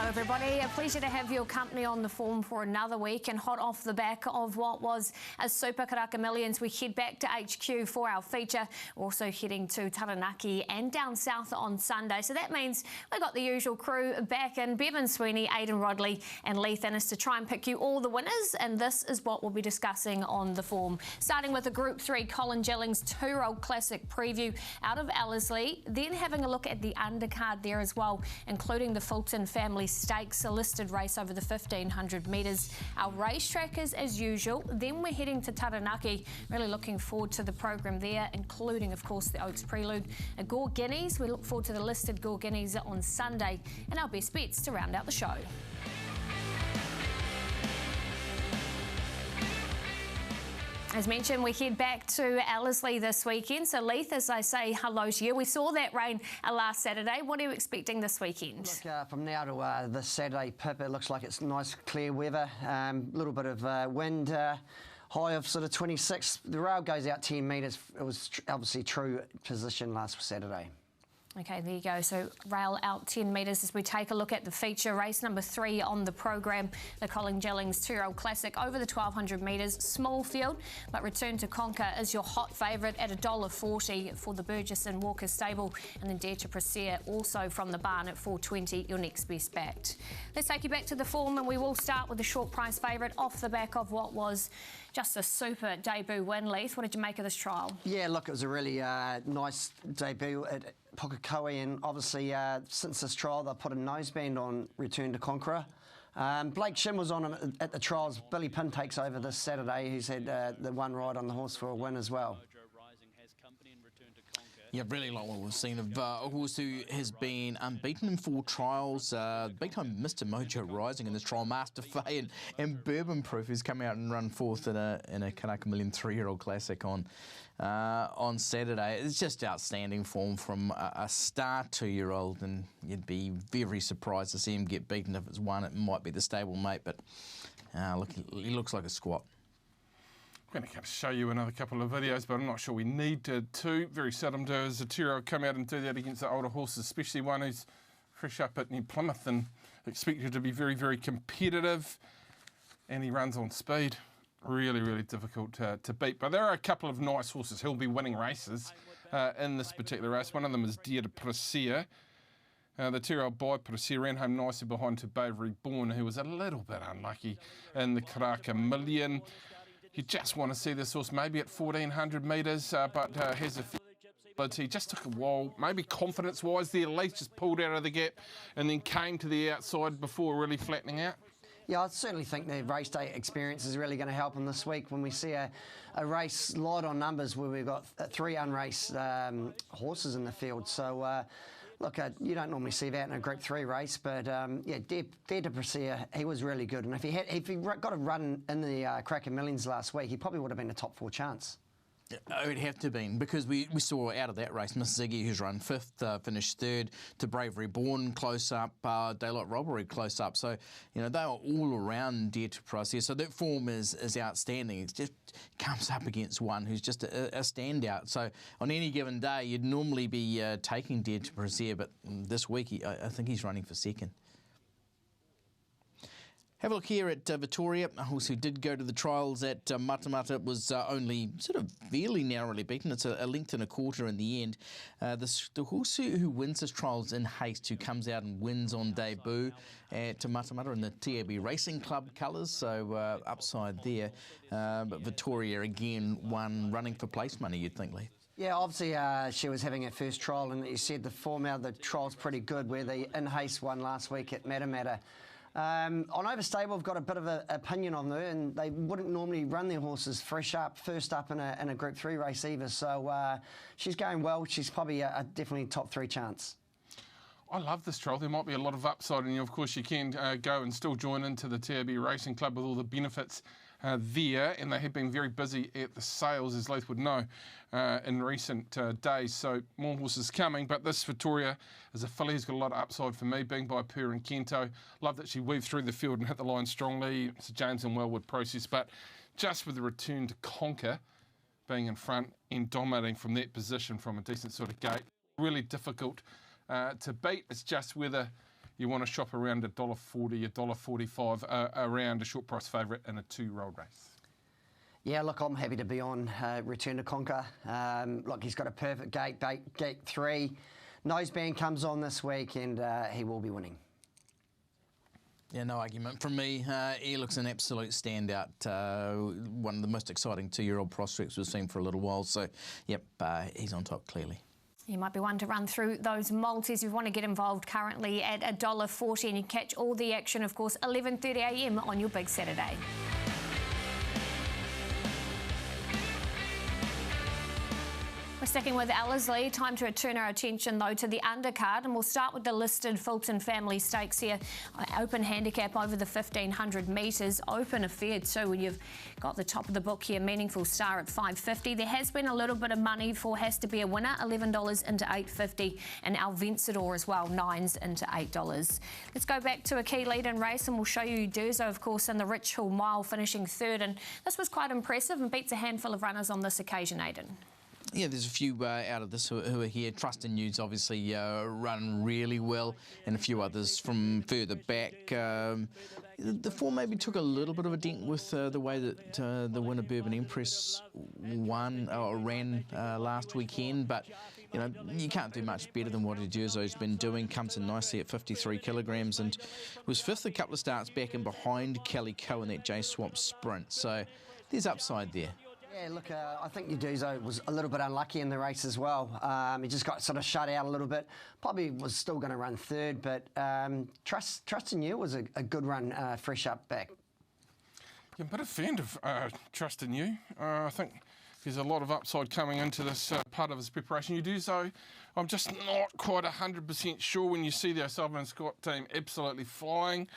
Everybody, a pleasure to have your company on the form for another week, and hot off the back of what was a Super Karaka Millions, we head back to HQ for our feature. We're also heading to Taranaki and down south on Sunday, so that means we've got the usual crew back in: Bevan Sweeney, Aidan Rodley and Lee Thinnes to try and pick you all the winners, and this is what we'll be discussing on the form. Starting with the Group 3 Colin Jellings 2-year-old classic preview out of Ellerslie, then having a look at the undercard there as well, including the Fulton Family Stakes, a listed race over the 1500 metres. Our racetrack is as usual. Then we're heading to Taranaki. Really looking forward to the program there, including, of course, the Oaks Prelude. Gore Guineas, we look forward to the listed Gore Guineas on Sunday, and our best bets to round out the show. As mentioned, we head back to Ellerslie this weekend. So, Leith, as I say hello to you, we saw that rain last Saturday. What are you expecting this weekend? Look, from now to this Saturday, Pip, it looks like it's nice, clear weather. A little bit of wind, high of sort of 26. The rail goes out 10 metres. It was obviously true position last Saturday. Okay, there you go. So rail out 10 metres as we take a look at the feature. Race number 3 on the program, the Colin Jellings 2-year-old classic over the 1200 metres. Small field, but Return to Conquer is your hot favourite at $1.40 for the Burgess and Walker stable. And then Dare to Proceed also from the barn at $4.20, your next best backed. Let's take you back to the form, and we will start with the short price favourite off the back of what was just a super debut win. Leith, what did you make of this trial? Yeah, look, it was a really nice debut at Pukekohe, and obviously since this trial they've put a noseband on Return to Conqueror. Blake Shim was on him at the trials. Billy Pinn takes over this Saturday. He's had the one ride on the horse for a win as well. Yeah, really like what we've seen of a horse who has been unbeaten in 4 trials. Big time Mr. Mojo Rising in this trial. Master Fay and Bourbon Proof, who's come out and run fourth in a Karaka Million 3-year-old classic on Saturday. It's just outstanding form from a star 2-year-old, and you'd be very surprised to see him get beaten. If it's one, it might be the stablemate, but look, he looks like a squat. I'm going to show you another couple of videos, but I'm not sure we need to. Very seldom does a 2-year-old come out and do that against the older horses, especially one who's fresh up at New Plymouth and expected to be very, very competitive. And he runs on speed. Really, really difficult to beat. But there are a couple of nice horses who'll be winning races in this particular race. One of them is Dare to Proceed. The 2-year-old boy Proceed ran home nicely behind To Bavery Born, who was a little bit unlucky in the Karaka Million. You just want to see this horse maybe at 1400 metres, but has a ability. Just took a while, maybe confidence-wise there. Leith just pulled out of the gap and then came to the outside before really flattening out. Yeah, I certainly think the race day experience is really going to help him this week when we see a race light on numbers where we've got 3 unraced horses in the field. So, look, you don't normally see that in a Group 3 race, but yeah, Dare to Proceed, he was really good. And if he got a run in the Karaka Millions last week, he probably would have been a top 4 chance. It would have to have been, because we saw out of that race Miss Ziggy, who's run 5th, finished 3rd, To Bravery Born close up, Daylight Robbery close up. So, you know, they are all around Dare to Proceed. So that form is outstanding. It just comes up against one who's just a standout. So on any given day, you'd normally be taking Dare to Proceed, but this week I think he's running for 2nd. Have a look here at Victoria, a horse who did go to the trials at Matamata. Was only sort of fairly narrowly beaten. It's a length and a quarter in the end. The horse who wins this trials in haste, who comes out and wins on debut at Matamata in the TAB Racing Club colours, so upside there. But Victoria again won running for place money, you'd think, Lee. Yeah, obviously she was having her first trial, and you said the form out of the trial's pretty good, where the in haste won last week at Matamata. On Overstable, I've got a bit of an opinion on her, and they wouldn't normally run their horses first up in a Group 3 race either. So she's going well. She's probably a definitely top 3 chance. I love this trial. There might be a lot of upside, and of course you can go and still join into the TAB Racing Club with all the benefits there, and they have been very busy at the sales, as Leith would know, in recent days. So more horses coming, but this Victoria is a filly who's got a lot of upside for me, being by Per and Kento. Love that she weaved through the field and hit the line strongly. It's a James and Wellwood process, but just with the Return to Conquer being in front and dominating from that position from a decent sort of gate, really difficult to beat. It's just whether you want to shop around $1.40, $1.45 around a short price favourite in a 2-year-old race. Yeah, look, I'm happy to be on Return to Conquer. Look, he's got a perfect gate 3. Noseband comes on this week and he will be winning. Yeah, no argument from me. He looks an absolute standout. One of the most exciting 2-year-old prospects we've seen for a little while. So, yep, he's on top clearly. You might be one to run through those multis. If you want to get involved, currently at $1.40, and you catch all the action, of course, 11:30 a.m. on your big Saturday. We're sticking with Ellerslie. Time to turn our attention, though, to the undercard, and we'll start with the listed Fulton Family Stakes here. Open handicap over the 1,500 metres. Open affair, too, when you've got the top of the book here. Meaningful Star at $5.50. There has been a little bit of money for Has to Be a Winner, $11 into $8.50, and Al Vencedor as well, $9s into $8. Let's go back to a key lead-in race, and we'll show you Durzo, of course, in the Rich Hill Mile, finishing 3rd, and this was quite impressive and beats a handful of runners on this occasion, Aidan. Yeah, there's a few out of this who are here. Trust in You's obviously run really well, and a few others from further back. The form maybe took a little bit of a dent with the way that the winner Bourbon Empress ran last weekend, but you know, you can't do much better than what Durzo's been doing. Comes in nicely at 53 kilograms and was 5th a couple of starts back and behind Kelly Coe in that J-Swap sprint. So there's upside there. Yeah, look, I think Uduzo was a little bit unlucky in the race as well. He just got sort of shut out a little bit. Probably was still going to run 3rd, but Trust in You was a good run, fresh up back. Yeah, I'm a bit of a fan of Trust in You. I think there's a lot of upside coming into this part of his preparation. Uduzo, I'm just not quite 100% sure when you see the O'Sullivan Scott team absolutely flying.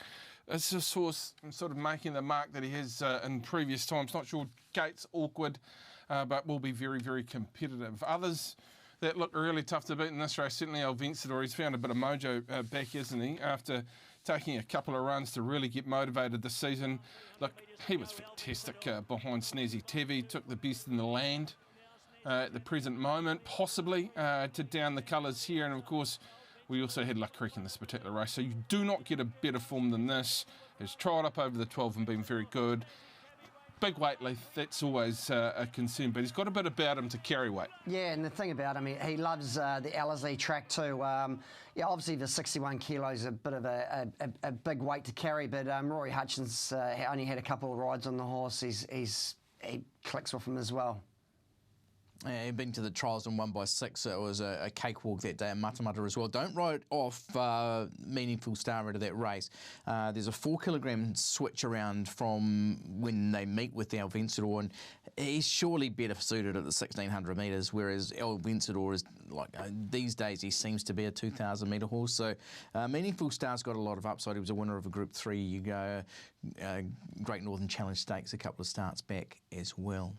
It's just sort of making the mark that he has in previous times. Not sure gate's awkward, but will be very, very competitive. Others that look really tough to beat in this race, certainly Al Vencedor. He's found a bit of mojo back, isn't he, after taking a couple of runs to really get motivated this season. Look, he was fantastic behind Snazzy Tevi, took the best in the land at the present moment, possibly to down the colours here, and of course, we also had Luck Creek in this particular race, so you do not get a better form than this. He's trialled up over the 12 and been very good. Big weight, Leith, that's always a concern, but he's got a bit about him to carry weight. Yeah, and the thing about him, he loves the Ellerslie track too. Yeah, obviously the 61 kilos is a bit of a big weight to carry, but Rory Hutchins only had a couple of rides on the horse. He clicks with him as well. Yeah, he'd been to the trials and won by 6. It was a cakewalk that day at Matamata as well. Don't write off Meaningful Star out of that race. There's a 4 kilogram switch around from when they meet with Al Vencedor, and he's surely better suited at the 1,600 metres, whereas Al Vencedor is, like, these days he seems to be a 2,000 metre horse. So Meaningful Star's got a lot of upside. He was a winner of a Group 3 Great Northern Challenge Stakes a couple of starts back as well.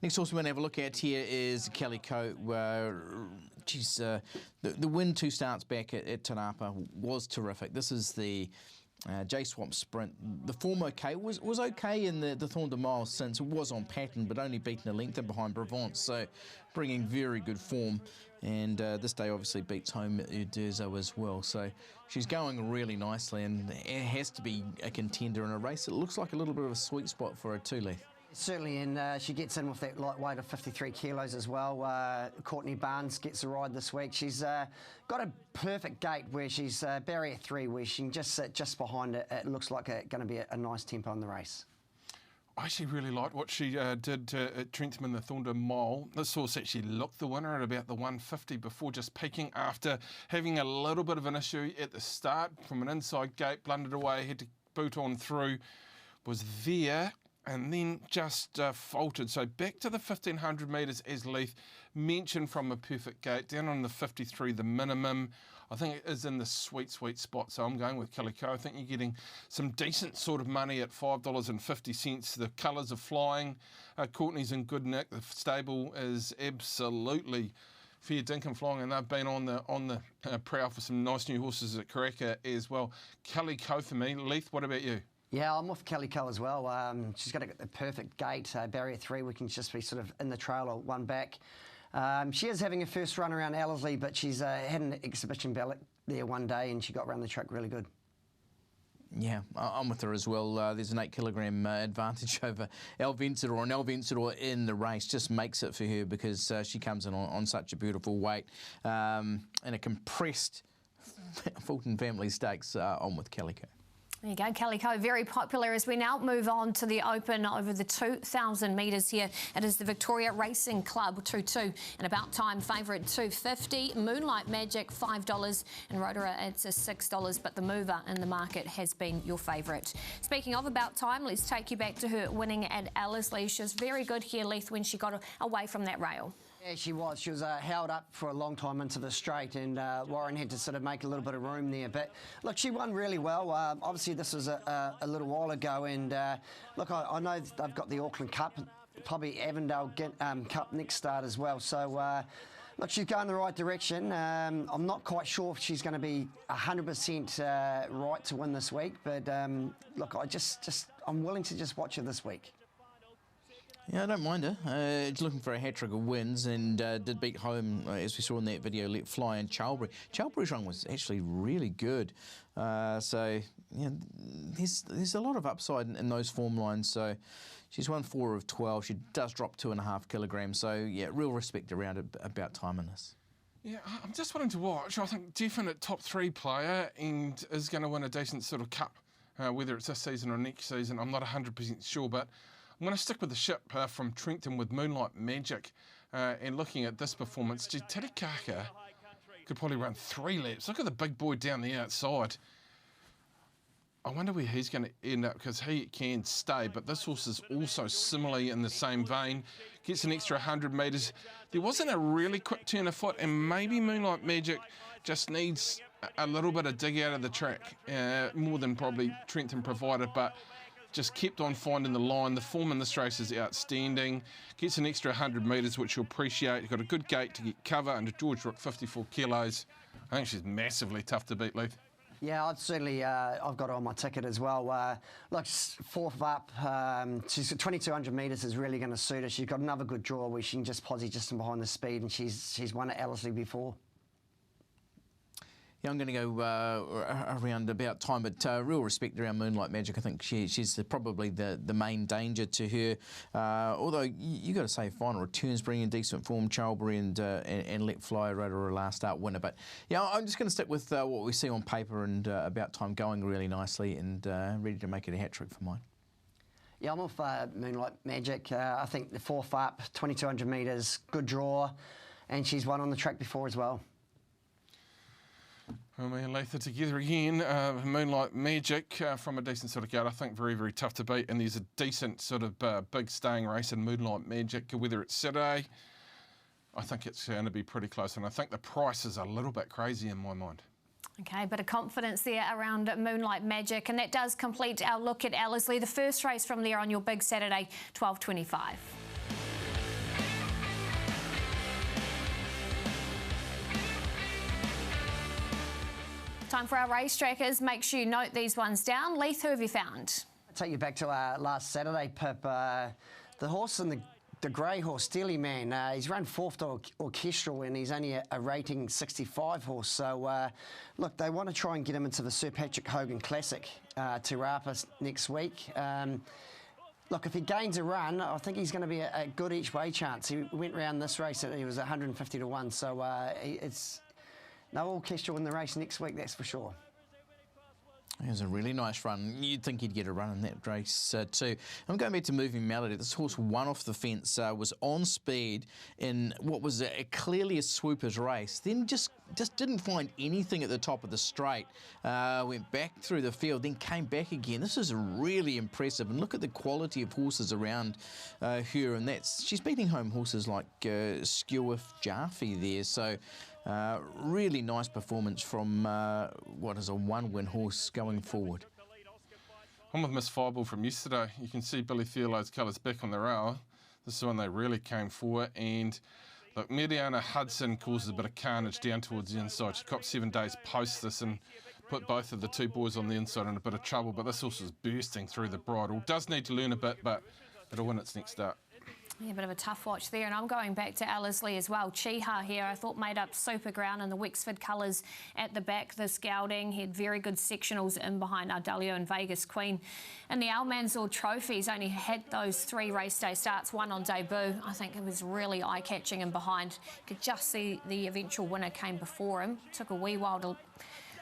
Next horse we're going to have a look at here is Kelly Coe. The win 2 starts back at Tanapa was terrific. This is the J-Swamp sprint. The form was okay in the Thorndon Mile since. It was on pattern, but only beaten a length in behind Bravance, so bringing very good form. And this day obviously beats home Durzo as well. So she's going really nicely, and it has to be a contender in a race. It looks like a little bit of a sweet spot for her too, Leith. Certainly, and she gets in with that lightweight of 53 kilos as well. Courtney Barnes gets a ride this week. She's got a perfect gate where she's barrier 3, where she can just sit just behind it. It looks like going to be a nice tempo in the race. I actually really liked what she did at Trentham in the Thorndon Mile. This horse actually looked the winner at about the 150 before just peaking after having a little bit of an issue at the start from an inside gate, blundered away, had to boot on through, was there, and then just faltered. So back to the 1,500 metres, as Leith mentioned, from a perfect gate, down on the 53, the minimum. I think it is in the sweet, sweet spot. So I'm going with Kelly Coe. I think you're getting some decent sort of money at $5.50. The colours are flying. Courtney's in good nick. The stable is absolutely fair dinkum flying, and they've been on the prowl for some nice new horses at Karaka as well. Kelly Coe for me. Leith, what about you? Yeah, I'm with Kelly Coe as well. She's got the perfect gate, barrier 3. We can just be sort of in the trail or one back. She is having a first run around Ellerslie, but she's had an exhibition there one day and she got around the track really good. Yeah, I'm with her as well. There's an 8 kilogram advantage over El Vencedor, and El Vencedor in the race just makes it for her because she comes in on such a beautiful weight. In a compressed Fulton Family Stakes, on with Calico. There you go, Calico, very popular. As we now move on to the Open over the 2,000 metres here. It is the Victoria Racing Club 2-2 and About Time favourite $2.50, Moonlight Magic $5 and Rotorua it's a $6, but the mover in the market has been your favourite. Speaking of About Time, let's take you back to her winning at Ellerslie. She was very good here, Leith, when she got away from that rail. Yeah, she was. She was held up for a long time into the straight, and Warren had to sort of make a little bit of room there. But look, she won really well. Obviously, this was a little while ago, and look, I know they've got the Auckland Cup, probably Avondale Cup next start as well. So look, she's going the right direction. I'm not quite sure if she's going to be 100% right to win this week, but look, I'm willing to just watch her this week. Yeah, I don't mind her. She's looking for a hat-trick of wins and did beat home, as we saw in that video, Let Fly and Chalbury. Chalbury's run was actually really good. So, yeah, there's a lot of upside in those form lines. So she's won 4 of 12. She does drop 2.5 kilograms. So, yeah, real respect around About Time in this. Yeah, I'm just wanting to watch. I think definite top 3 player and is going to win a decent sort of cup, whether it's this season or next season. I'm not 100% sure, but I'm going to stick with the ship from Trenton with Moonlight Magic. And looking at this performance, Taranaki could probably run 3 laps. Look at the big boy down the outside. I wonder where he's going to end up because he can stay, but this horse is also similarly in the same vein. Gets an extra 100 metres. There wasn't a really quick turn of foot, and maybe Moonlight Magic just needs a little bit of dig out of the track, more than probably Trenton provided, but just kept on finding the line. The form in this race is outstanding. Gets an extra 100 metres, which you'll appreciate. Got a good gate to get cover under George Rook, 54 kilos. I think she's massively tough to beat, Leith. Yeah, I'd certainly, I've got her on my ticket as well. Look, 4th up, she's 2,200 metres is really going to suit her. She's got another good draw where she can just posse just in behind the speed, and she's won at Ellerslie before. Yeah, I'm going to go around About Time, but real respect around Moonlight Magic. I think she's probably the main danger to her. Although you got to say, final returns bringing decent form. Chalbury and Let Fly Rotorua last start winner. But yeah, I'm just going to stick with what we see on paper and About Time going really nicely and ready to make it a hat trick for mine. Yeah, I'm off Moonlight Magic. I think the 4th up, 2,200 metres, good draw, and she's won on the track before as well. Well, me and Leith are together again. Moonlight Magic from a decent sort of gate. I think very, very tough to beat. And there's a decent sort of big staying race in Moonlight Magic. Whether it's Saturday, I think it's going to be pretty close. And I think the price is a little bit crazy in my mind. Okay, a bit of confidence there around Moonlight Magic. And that does complete our look at Ellerslie. The first race from there on your big Saturday, 12:25. Time for our race trackers. Make sure you note these ones down. Leith, who have you found? I'll take you back to last Saturday, Pip. The horse and the grey horse, Steely Man, he's run 4th to Orchestral and he's only a rating 65 horse. So, look, they want to try and get him into the Sir Patrick Hogan Classic to Rapa next week. Look, if he gains a run, I think he's going to be a good each way chance. He went round this race and he was 150 to 1. So it's no Orchestral in the race next week, that's for sure. It was a really nice run. You'd think he'd get a run in that race too. I'm going back to Moving Melody. This horse won off the fence, was on speed in what was clearly a swoopers race. Then just didn't find anything at the top of the straight. Went back through the field, then came back again. This is really impressive. And look at the quality of horses around her. And she's beating home horses like Skewif Jaffe there. So really nice performance from what is a 1-win horse going forward. I'm with Miss Fireball from yesterday. You can see Billy Thurlow's colours back on the rail. This is when they really came for it. And look, Mediana Hudson causes a bit of carnage down towards the inside. She copped 7 days post this and put both of the 2 boys on the inside in a bit of trouble. But this horse is bursting through the bridle. Does need to learn a bit, but it'll win its next start. Yeah, a bit of a tough watch there, and I'm going back to Ellerslie as well. Chiha here, I thought made up super ground in the Wexford colours at the back this gelding. He had very good sectionals in behind Ardalio and Vegas Queen. And the Almanzor Trophies only had those 3 race day starts, 1 on debut. I think it was really eye-catching in behind. Could just see the eventual winner came before him. Took a wee while to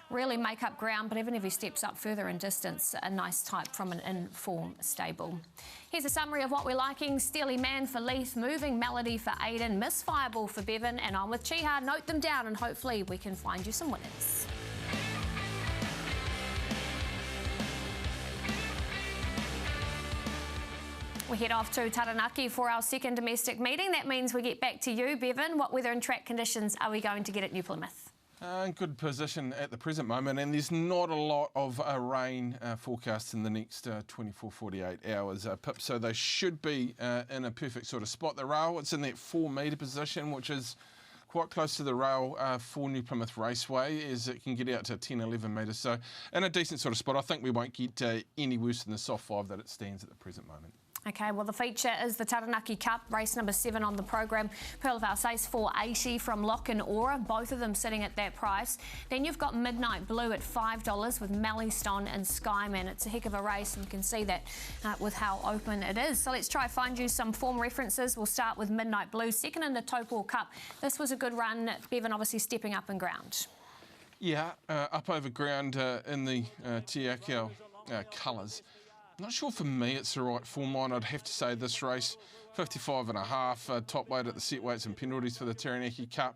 really make up ground, but even if he steps up further in distance, a nice type from an in-form stable. Here's a summary of what we're liking. Steely Man for Leith, Moving Melody for Aidan, Misfireball for Bevan, and on with Chiha. Note them down and hopefully we can find you some winners. We head off to Taranaki for our second domestic meeting. That means we get back to you, Bevan. What weather and track conditions are we going to get at New Plymouth? Good position at the present moment, and there's not a lot of rain forecast in the next 24-48 hours, Pip, so they should be in a perfect sort of spot. The rail, it's in that 4 metre position, which is quite close to the rail for New Plymouth Raceway, as it can get out to 10-11 metres, so in a decent sort of spot. I think we won't get any worse than the soft 5 that it stands at the present moment. Okay, well, the feature is the Taranaki Cup, race number 7 on the program. Pearl of Alsace 480 from Lock and Aura, both of them sitting at that price. Then you've got Midnight Blue at $5 with Mallystone and Skyman. It's a heck of a race, and you can see that with how open it is. So let's try find you some form references. We'll start with Midnight Blue, second in the Topol Cup. This was a good run. Bevan obviously stepping up in ground. Yeah, up over ground in the Tiakau colours. Not sure for me it's the right form line. I'd have to say this race, 55.5, top weight at the set weights and penalties for the Taranaki Cup.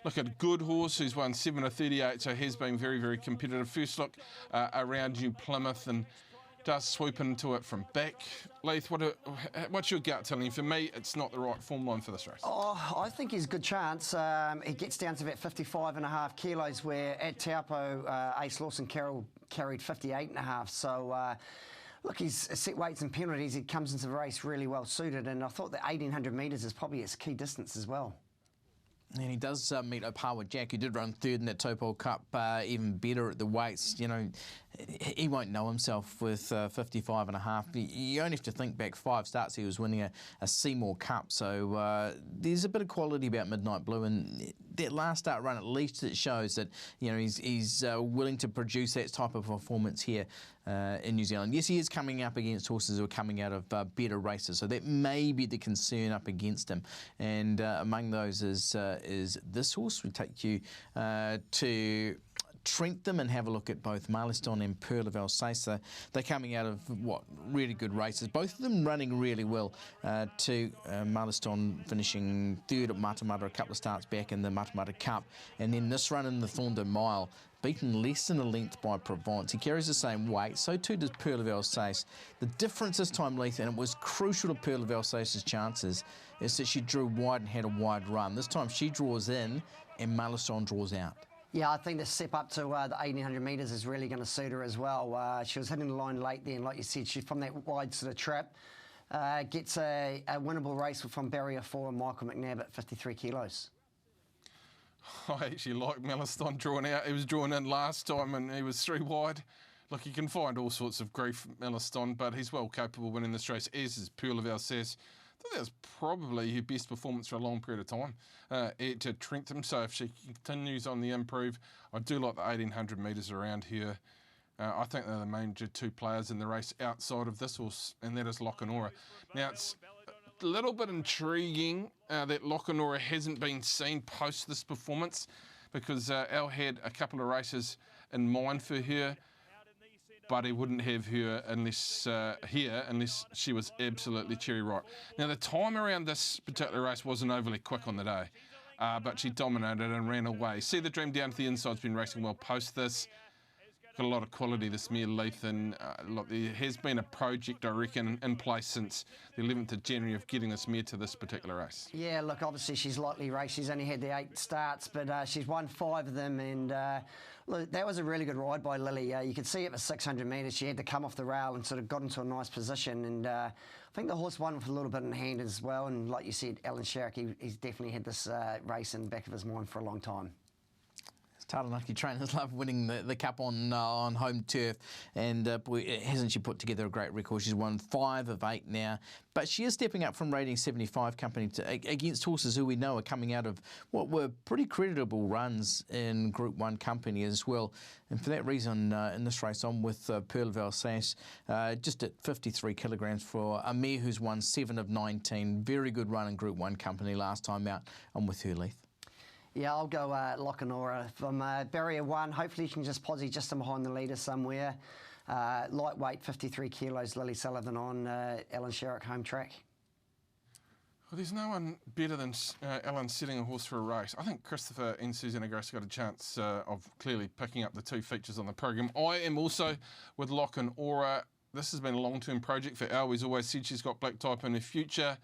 Look at a good horse who's won 7/38, so has been very, very competitive. First look around New Plymouth and does swoop into it from back. Leith, what's your gut telling you? For me, it's not the right form line for this race. Oh, I think he's a good chance. He gets down to about 55.5 kilos, where at Taupo, Ace Lawson Carroll carried 58.5. So, look, he's set weights and penalties. He comes into the race really well suited, and I thought that 1,800 metres is probably his key distance as well. And he does meet Opawa Jack, who did run third in that Topol Cup, even better at the weights. You know, he won't know himself with 55.5. You only have to think back 5 starts, he was winning a Seymour Cup. So there's a bit of quality about Midnight Blue, and that last start run, at least it shows that, you know, he's willing to produce that type of performance here in New Zealand. Yes, he is coming up against horses who are coming out of better races, so that may be the concern up against him. And among those is this horse. We take you to Trentham and have a look at both Mallystone and Pearl of Alsace. They're coming out of, really good races. Both of them running really well. Mallystone finishing third at Matamata a couple of starts back in the Matamata Cup. And then this run in the Thorndon Mile, beaten less than a length by Provence. He carries the same weight, so too does Pearl of Alsace. The difference this time, Leith, and it was crucial to Pearl of Alsace's chances, is that she drew wide and had a wide run. This time she draws in and Mallystone draws out. Yeah, I think the step up to the 1,800 metres is really going to suit her as well. She was hitting the line late there, and like you said, she's from that wide sort of trap. Gets a winnable race from Barrier 4 and Michael McNabb at 53 kilos. I actually like Mallystone drawn out. He was drawn in last time and he was 3 wide. Look, you can find all sorts of grief, Mallystone, but he's well capable of winning this race, as is Pearl of Alsace. I think that was probably her best performance for a long period of time at Trentham. So if she continues on the improve, I do like the 1,800 metres around here. I think they're the major 2 players in the race outside of this horse, and that is Lock and Aura. Now, it's a little bit intriguing that Lock and Aura hasn't been seen post this performance, because Al had a couple of races in mind for her, but he wouldn't have her unless she was absolutely cherry ripe. Now, the time around this particular race wasn't overly quick on the day, but she dominated and ran away. See the Dream down to the inside's been racing well post this. Got a lot of quality, this mare, Leith, and look, there has been a project, I reckon, in place since the 11th of January of getting this mare to this particular race. Yeah, look, obviously she's lightly raced. She's only had the 8 starts, but she's won 5 of them, and look, that was a really good ride by Lily. You could see it was 600 metres. She had to come off the rail and sort of got into a nice position, and I think the horse won with a little bit in hand as well, and like you said, Alan Sharrock, he's definitely had this race in the back of his mind for a long time. Taranaki trainers love winning the cup on home turf, and boy, hasn't she put together a great record? She's won 5 of 8 now, but she is stepping up from rating 75 company against horses who we know are coming out of what were pretty creditable runs in Group 1 company as well. And for that reason, in this race, I'm with Pearl of Alsace, just at 53 kilograms for a mare who's won 7 of 19. Very good run in Group 1 company last time out. I'm with her, Leith. Yeah, I'll go Locanora from barrier 1. Hopefully she can just posse just in behind the leader somewhere. Lightweight, 53 kilos, Lily Sullivan on Alan Sherrick home track. Well, there's no one better than Alan setting a horse for a race. I think Christopher and Susanna Grace got a chance of clearly picking up the 2 features on the program. I am also with Locanora. This has been a long-term project for Al. He's always said she's got black type in her future.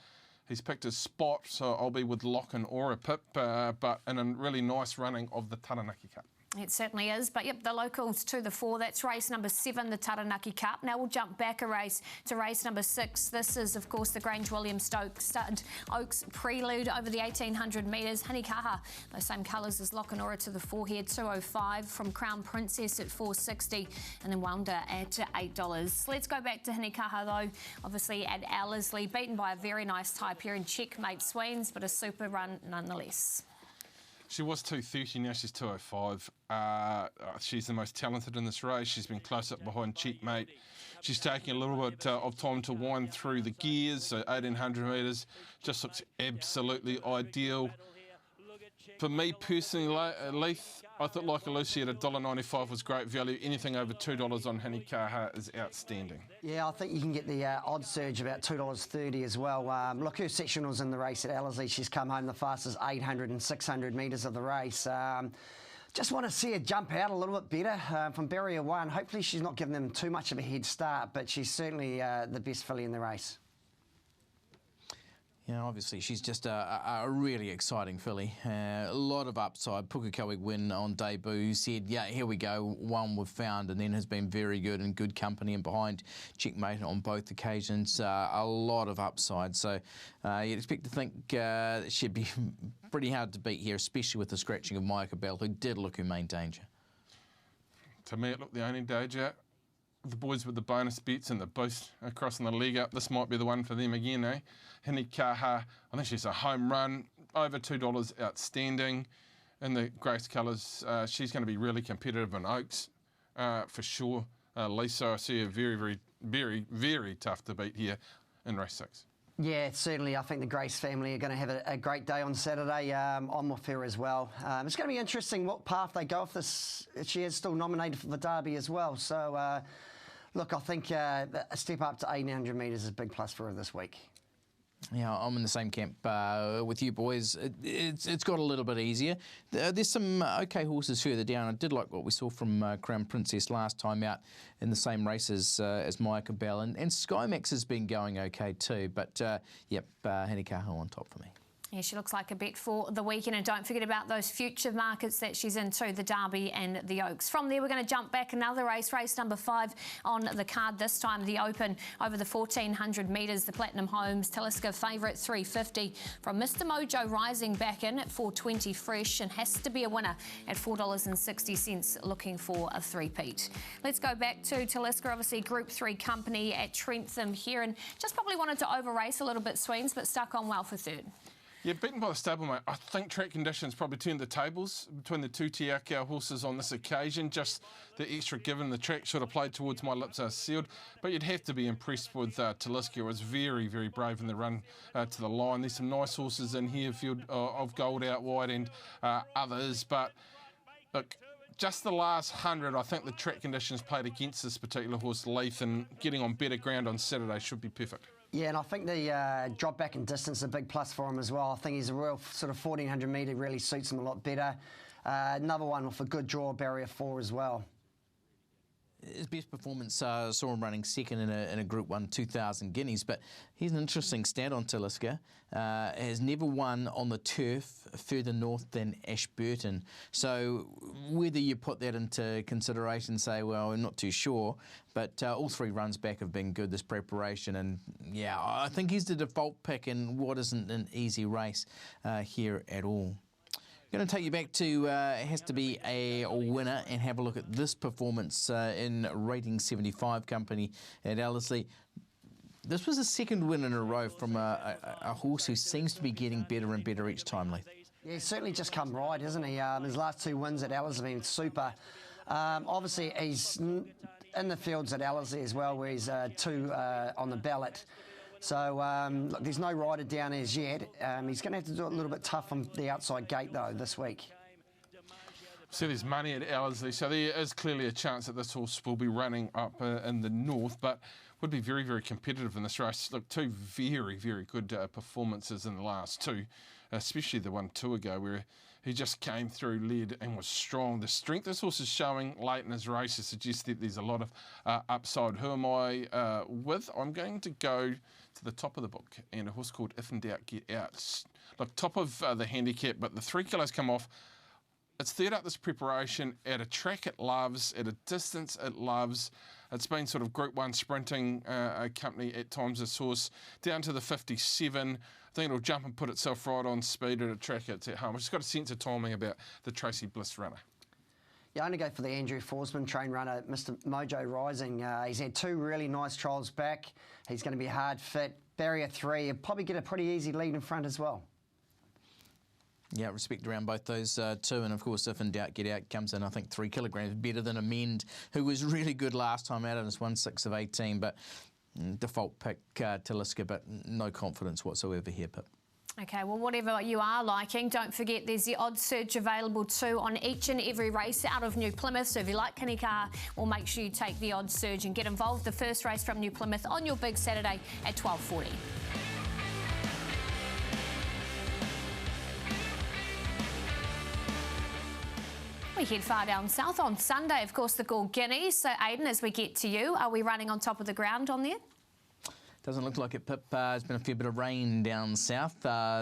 He's picked his spot, so I'll be with Locanora Pip, but in a really nice running of the Taranaki Cup. It certainly is, but yep, the locals to the 4. That's race number 7, the Taranaki Cup. Now we'll jump back a race to race number 6. This is, of course, the Grange William Stokes Stud Oaks Prelude over the 1800 metres. Hanikaha, those same colours as Locanora to the 4 here, 205 from Crown Princess at 460, and then Wonder at $8. Let's go back to Hanikaha though, obviously at Ellerslie, beaten by a very nice type here in Checkmate Sweens, but a super run nonetheless. She was 230, now she's 205. She's the most talented in this race. She's been close up behind Checkmate. She's taking a little bit of time to wind through the gears, so 1800 metres just looks absolutely ideal. For me personally, Leith, I thought like Lucy at $1.95 was great value. Anything over $2 on Hanikaha is outstanding. Yeah, I think you can get the odd surge about $2.30 as well. Look, her sectionals in the race at Ellerslie. She's come home the fastest 800 and 600 metres of the race. Just want to see her jump out a little bit better from barrier 1. Hopefully she's not giving them too much of a head start, but she's certainly the best filly in the race. Yeah, obviously she's just a really exciting filly. A lot of upside. Pukekohe win on debut. Said, yeah, here we go, one we've found, and then has been very good in good company and behind Checkmate on both occasions. A lot of upside. So you'd expect to think that she'd be pretty hard to beat here, especially with the scratching of Micah Bell, who did look her main danger. To me, it looked the only danger. The boys with the bonus bets and the boost across in the league up, this might be the one for them again, eh? Hanikaha, I think she's a home run, over $2, outstanding. In the Grace colours, she's going to be really competitive in Oaks, for sure. Lisa, I see her very, very tough to beat here in race 6. Yeah, certainly. I think the Grace family are going to have a great day on Saturday. I'm with her as well. It's going to be interesting what path they go if this. She is still nominated for the Derby as well. So, look, I think a step up to 1800 metres is a big plus for her this week. Yeah, I'm in the same camp with you boys. It's got a little bit easier. There's some okay horses further down. I did like what we saw from Crown Princess last time out in the same races as Micah Bell. And Skymax has been going okay too. But, yep, Hanikaha on top for me. Yeah, she looks like a bet for the weekend, and don't forget about those future markets that she's into, the Derby and the Oaks. From there, we're going to jump back another race, race number 5 on the card, this time the Open over the 1400 metres, the Platinum Homes, Talisker favourite 350 from Mr Mojo rising back in at 420 fresh and has to be a winner at $4.60 looking for a three-peat. Let's go back to Talisker, obviously Group 3 company at Trentham here, and just probably wanted to over-race a little bit, Sweens, but stuck on well for third. Yeah, beaten by the stablemate. I think track conditions probably turned the tables between the two Te Akau horses on this occasion. Just the extra given the track sort of played towards My Lips Are Sealed. But you'd have to be impressed with Talisker. It was very brave in the run to the line. There's some nice horses in here, field of Gold out wide and others. But look, just the last 100, I think the track conditions played against this particular horse, Leith, and getting on better ground on Saturday should be perfect. Yeah, and I think the drop back in distance is a big plus for him as well. I think he's a real sort of 1400 metre really suits him a lot better. Another one with a good draw, barrier 4 as well. His best performance saw him running second in a Group 1 2,000 guineas, but he's an interesting stat on Talisker. Has never won on the turf further north than Ashburton. So whether you put that into consideration, say, well, I'm not too sure, but all 3 runs back have been good this preparation, and yeah, I think he's the default pick in what isn't an easy race here at all. Going to take you back to, it has to be a winner, and have a look at this performance in Rating 75 company at Ellerslie. This was a second win in a row from a horse who seems to be getting better and better each time, Lee. Yeah, he's certainly just come right, hasn't he? His last 2 wins at Ellerslie have been super. Obviously, he's in the fields at Ellerslie as well, where he's 2 on the ballot. So, look, there's no rider down as yet. He's going to have to do it a little bit tough on the outside gate, though, this week. So there's money at Ellerslie, so there is clearly a chance that this horse will be running up in the north, but would be very, very competitive in this race. Look, 2 very, very good performances in the last 2, especially the one 2 ago, where he just came through, led and was strong. The strength this horse is showing late in his race suggests that there's a lot of upside. Who am I with? I'm going to go to the top of the book, and a horse called If in Doubt, Get Out. Look, top of the handicap, but the 3 kilos come off. It's third up this preparation at a track it loves, at a distance it loves. It's been sort of Group 1 sprinting company at times, this horse, down to the 57. I think it'll jump and put itself right on speed at a track it's at home. I've just got a sense of timing about the Tracy Bliss runner. Yeah, I'm going to go for the Andrew Forsman train runner, Mr. Mojo Rising. He's had 2 really nice trials back. He's going to be hard fit. Barrier 3, he'll probably get a pretty easy lead in front as well. Yeah, respect around both those 2, and of course, If in Doubt, Get Out comes in, I think, 3 kilograms better than Amend, who was really good last time out, and it's 1/6 of 18, but default pick Taliska, but no confidence whatsoever here, Pip. Okay, well, whatever you are liking, don't forget there's the odds surge available too on each and every race out of New Plymouth. So if you like Kinika, well, make sure you take the odds surge and get involved. The first race from New Plymouth on your big Saturday at 12:40. We head far down south on Sunday, of course, the Gore Guineas. So, Aidan, as we get to you, are we running on top of the ground on there? Doesn't look like it, Pip. There's been a fair bit of rain down south,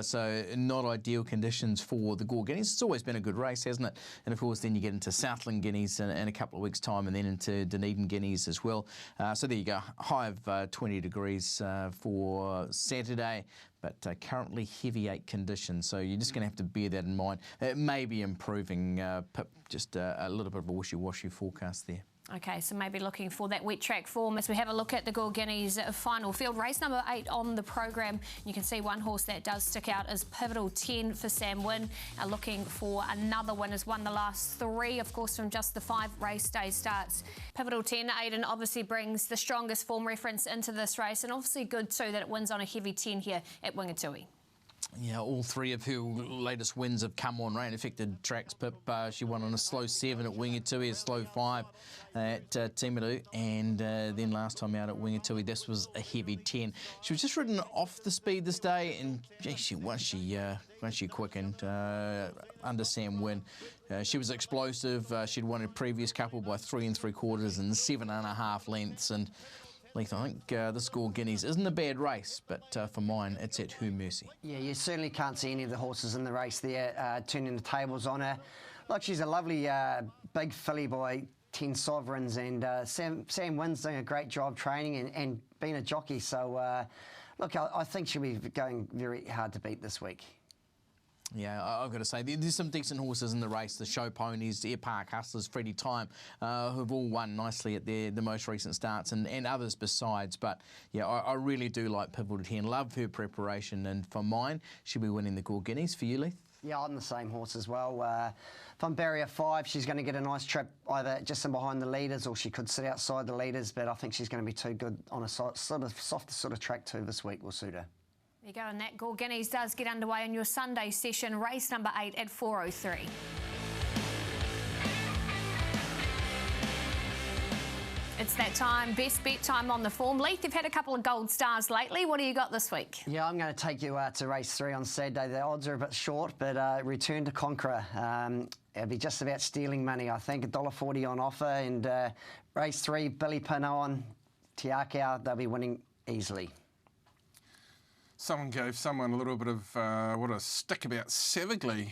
so not ideal conditions for the Gore Guineas. It's always been a good race, hasn't it? And of course, then you get into Southland Guineas in a couple of weeks' time, and then into Dunedin Guineas as well. So there you go, high of 20 degrees for Saturday, but currently heavy 8 conditions. So you're just going to have to bear that in mind. It may be improving, Pip, just a little bit of a wishy-washy forecast there. Okay, so maybe looking for that wet track form as we have a look at the Gore Guineas final field. Race number 8 on the program. You can see one horse that does stick out is Pivotal 10 for Sam Wynn. Looking for another win, has won the last 3, of course, from just the 5 race day starts. Pivotal 10, Aidan, obviously brings the strongest form reference into this race, and obviously good too that it wins on a heavy 10 here at Wingatui. Yeah, all 3 of her latest wins have come on rain-affected tracks. Pip, she won on a slow 7 at Wingatui, a slow 5 at Timaru, and then last time out at Wingatui, this was a heavy 10. She was just ridden off the speed this day, and once she quickened under Sam Wynn, she was explosive. She'd won a previous couple by 3 3/4 and 7.5 lengths, and Leith, I think this Gore Guineas isn't a bad race, but for mine, it's at her mercy. Yeah, you certainly can't see any of the horses in the race there turning the tables on her. Look, she's a lovely big filly by 10 Sovereigns, and Sam Wynn's doing a great job training and being a jockey. So, look, I think she'll be going very hard to beat this week. Yeah, I've got to say, there's some decent horses in the race. The Show Ponies, Air Park Hustlers, Freddie Time, who've all won nicely at the most recent starts, and others besides. But, yeah, I really do like Pivotal 10. Love her preparation, and for mine, she'll be winning the Gore Guineas. For you, Leith? Yeah, I'm the same horse as well. From Barrier 5, she's going to get a nice trip either just in behind the leaders, or she could sit outside the leaders, but I think she's going to be too good on a softer sort of track too this week will suit her. There you go, and that Gore Guineas does get underway in your Sunday session, race number 8 at 4:03. It's that time, best bet time on the form. Leith, you've had a couple of gold stars lately. What do you got this week? Yeah, I'm going to take you to race 3 on Saturday. The odds are a bit short, but Return to Conqueror. It'll be just about stealing money, I think. $1.40 on offer, and race 3, Billy Pino on Tiakau, they'll be winning easily. Someone gave someone a little bit of what a stick about Savagely.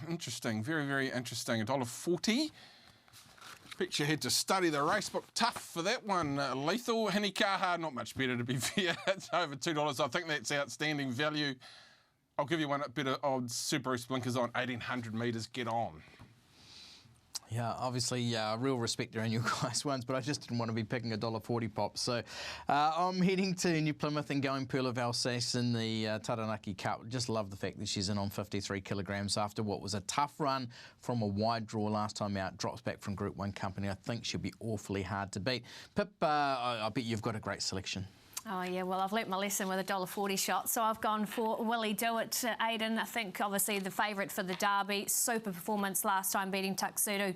Interesting, very, very interesting. $1.40. Bet you had to study the race book tough for that one. Lethal, Hinikaha, not much better to be fair. It's over $2. I think that's outstanding value. I'll give you one bit of old Super Bruce blinkers on 1,800 metres, Get On. Yeah, obviously, real respect around you guys ones, but I just didn't want to be picking $1.40 pop. So I'm heading to New Plymouth and going Pearl of Alsace in the Taranaki Cup. Just love the fact that she's in on 53 kilograms after what was a tough run from a wide draw last time out. Drops back from Group 1 company. I think she'll be awfully hard to beat. Pip, I bet you've got a great selection. Oh, yeah, well, I've learnt my lesson with a $1.40 shot, so I've gone for Willie Do It, Aidan. I think, obviously, the favourite for the Derby. Super performance last time, beating Tuxedo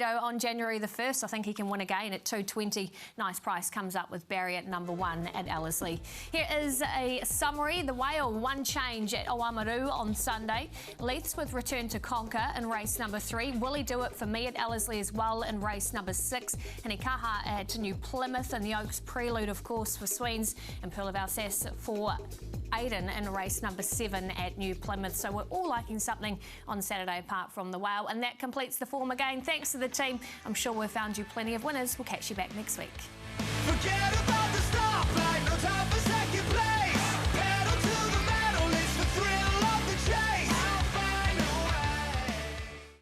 on January the 1st. I think he can win again at $2.20. Nice price comes up with Barry at number 1 at Ellerslie. Here is a summary. The Whale, one change at Oamaru on Sunday. Leiths with return to conquer in race number 3. Willie Do It for me at Ellerslie as well in race number 6. And Ikaha at New Plymouth, and the Oaks Prelude, of course, for Sweens, and Pearl of Alsace for Aidan in race number 7 at New Plymouth. So we're all liking something on Saturday apart from the Whale, and that completes the form again. Thanks to the team. I'm sure we've found you plenty of winners. We'll catch you back next week.